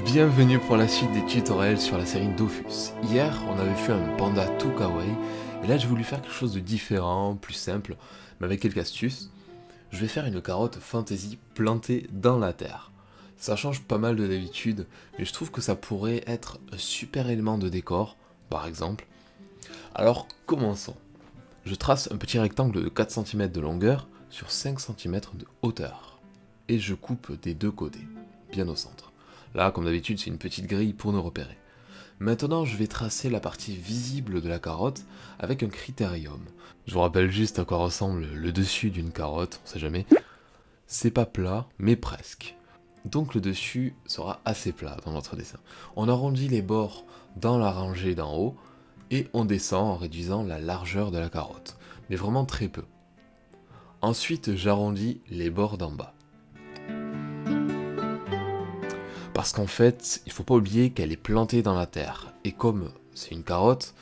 Bienvenue pour la suite des tutoriels sur la série Dofus. Hier, on avait fait un panda tout kawaii, et là j'ai voulu faire quelque chose de différent, plus simple, mais avec quelques astuces. Je vais faire une carotte fantasy plantée dans la terre. Ça change pas mal de d'habitude, mais je trouve que ça pourrait être un super élément de décor, par exemple. Alors, commençons. Je trace un petit rectangle de 4 cm de longueur sur 5 cm de hauteur. Et je coupe des deux côtés, bien au centre. Là, comme d'habitude, c'est une petite grille pour nous repérer. Maintenant, je vais tracer la partie visible de la carotte avec un critérium. Je vous rappelle juste à quoi ressemble le dessus d'une carotte, on sait jamais. C'est pas plat, mais presque. Donc le dessus sera assez plat dans notre dessin. On arrondit les bords dans la rangée d'en haut, et on descend en réduisant la largeur de la carotte, mais vraiment très peu. Ensuite, j'arrondis les bords d'en bas. Parce qu'en fait, il faut pas oublier qu'elle est plantée dans la terre. Et comme c'est une carotte,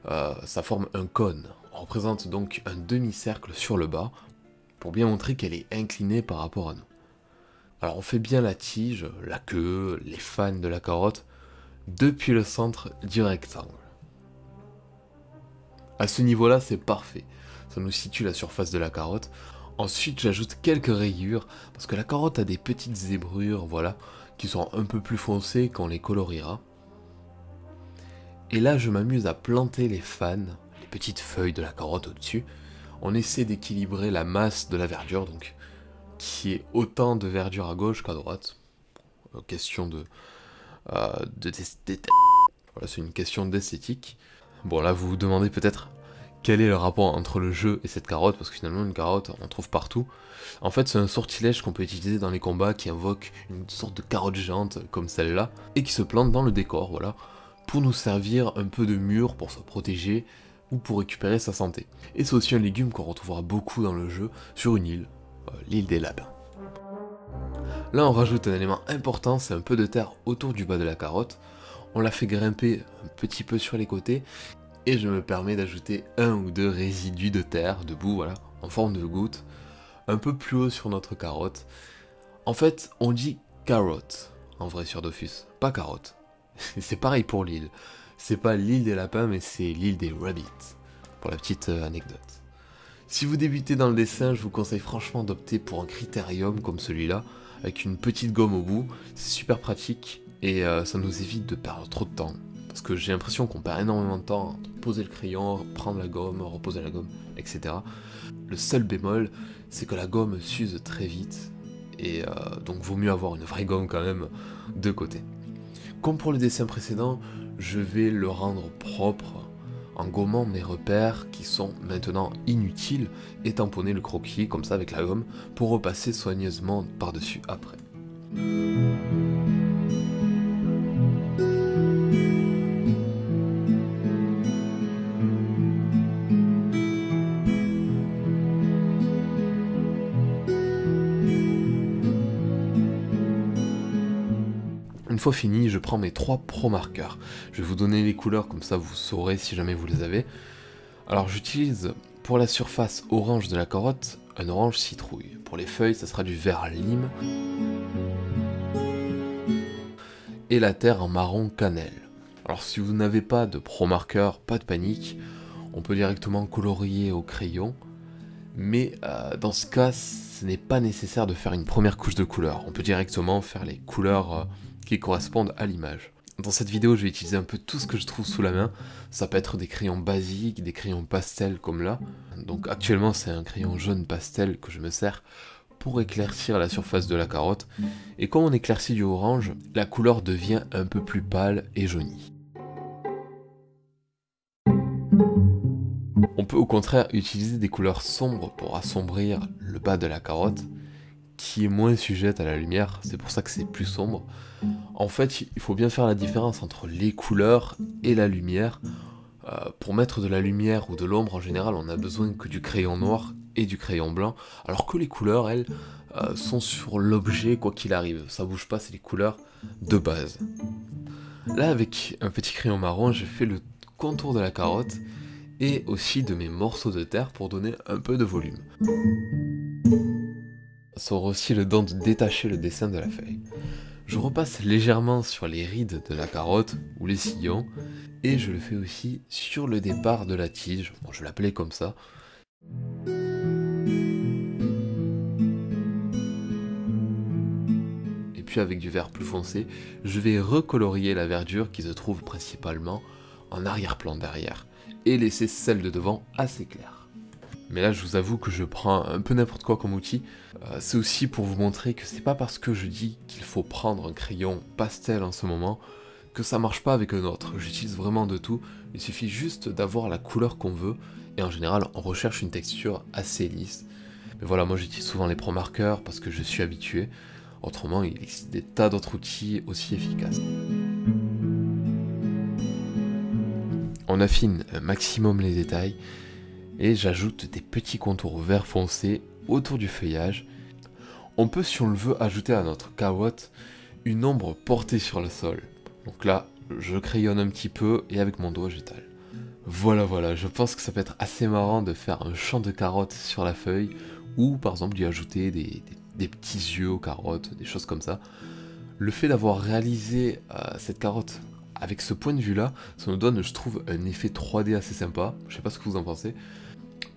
ça forme un cône. On représente donc un demi-cercle sur le bas, pour bien montrer qu'elle est inclinée par rapport à nous. Alors on fait bien la tige, la queue, les fans de la carotte, depuis le centre du rectangle. À ce niveau-là, c'est parfait. Ça nous situe la surface de la carotte. Ensuite, j'ajoute quelques rayures, parce que la carotte a des petites zébrures, voilà, qui sont un peu plus foncées quand on les coloriera. Et là, je m'amuse à planter les fans, les petites feuilles de la carotte au-dessus. On essaie d'équilibrer la masse de la verdure, donc, qui est autant de verdure à gauche qu'à droite. Question voilà, c'est une question d'esthétique. Bon, là, vous vous demandez peut-être quel est le rapport entre le jeu et cette carotte, parce que finalement, une carotte, on trouve partout. En fait, c'est un sortilège qu'on peut utiliser dans les combats qui invoque une sorte de carotte géante comme celle-là, et qui se plante dans le décor, voilà, pour nous servir un peu de mur pour se protéger, ou pour récupérer sa santé. Et c'est aussi un légume qu'on retrouvera beaucoup dans le jeu, sur une île, l'île des lapins. Là, on rajoute un élément important, c'est un peu de terre autour du bas de la carotte. On la fait grimper un petit peu sur les côtés, et je me permets d'ajouter un ou deux résidus de terre, de boue, voilà, en forme de gouttes, un peu plus haut sur notre carotte. En fait, on dit carotte, en vrai sur Dofus, pas carotte. C'est pareil pour l'île. C'est pas l'île des lapins, mais c'est l'île des rabbits, pour la petite anecdote. Si vous débutez dans le dessin, je vous conseille franchement d'opter pour un critérium comme celui-là, avec une petite gomme au bout, c'est super pratique, et ça nous évite de perdre trop de temps. Parce que j'ai l'impression qu'on perd énormément de temps à poser le crayon, prendre la gomme, reposer la gomme, etc. Le seul bémol, c'est que la gomme s'use très vite, et donc vaut mieux avoir une vraie gomme quand même de côté. Comme pour le dessin précédent, je vais le rendre propre en gommant mes repères qui sont maintenant inutiles et tamponner le croquis comme ça avec la gomme pour repasser soigneusement par-dessus après. Une fois fini, je prends mes 3 pro marqueurs. Je vais vous donner les couleurs, comme ça vous saurez si jamais vous les avez. Alors j'utilise pour la surface orange de la carotte, un orange citrouille. Pour les feuilles, ça sera du vert lime. Et la terre en marron cannelle. Alors si vous n'avez pas de pro marqueur, pas de panique. On peut directement colorier au crayon. Mais dans ce cas, ce n'est pas nécessaire de faire une première couche de couleur. On peut directement faire les couleurs qui correspondent à l'image. Dans cette vidéo, je vais utiliser un peu tout ce que je trouve sous la main. Ça peut être des crayons basiques, des crayons pastel comme là. Donc actuellement, c'est un crayon jaune pastel que je me sers pour éclaircir la surface de la carotte. Et quand on éclaircit du orange, la couleur devient un peu plus pâle et jaunie. On peut au contraire utiliser des couleurs sombres pour assombrir le bas de la carotte, qui est moins sujette à la lumière, c'est pour ça que c'est plus sombre. En fait, il faut bien faire la différence entre les couleurs et la lumière. Pour mettre de la lumière ou de l'ombre en général, on n'a besoin que du crayon noir et du crayon blanc, alors que les couleurs, elles, sont sur l'objet quoi qu'il arrive. Ça bouge pas, c'est les couleurs de base. Là, avec un petit crayon marron, j'ai fait le contour de la carotte et aussi de mes morceaux de terre pour donner un peu de volume. Ça aura aussi le don de détacher le dessin de la feuille. Je repasse légèrement sur les rides de la carotte ou les sillons, et je le fais aussi sur le départ de la tige, bon, je l'appelais comme ça. Et puis avec du vert plus foncé, je vais recolorier la verdure qui se trouve principalement en arrière-plan derrière, et laisser celle de devant assez claire. Mais là je vous avoue que je prends un peu n'importe quoi comme outil, c'est aussi pour vous montrer que c'est pas parce que je dis qu'il faut prendre un crayon pastel en ce moment que ça marche pas avec un autre. J'utilise vraiment de tout, il suffit juste d'avoir la couleur qu'on veut, et en général on recherche une texture assez lisse. Mais voilà, moi j'utilise souvent les Pro Markers parce que je suis habitué, autrement il existe des tas d'autres outils aussi efficaces. On affine un maximum les détails, et j'ajoute des petits contours vert foncé autour du feuillage. On peut, si on le veut, ajouter à notre carotte une ombre portée sur le sol. Donc là, je crayonne un petit peu et avec mon doigt j'étale. Voilà, je pense que ça peut être assez marrant de faire un champ de carottes sur la feuille, ou par exemple d'y ajouter des petits yeux aux carottes, des choses comme ça. Le fait d'avoir réalisé cette carotte avec ce point de vue là, ça nous donne, je trouve, un effet 3D assez sympa. Je sais pas ce que vous en pensez.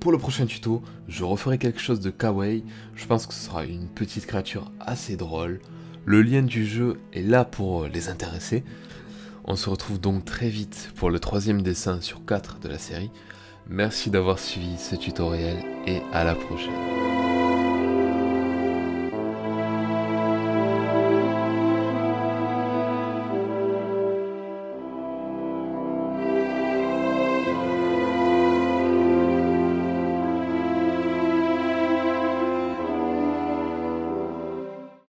Pour le prochain tuto, je referai quelque chose de kawaii, je pense que ce sera une petite créature assez drôle. Le lien du jeu est là pour les intéresser. On se retrouve donc très vite pour le 3e dessin sur 4 de la série. Merci d'avoir suivi ce tutoriel et à la prochaine.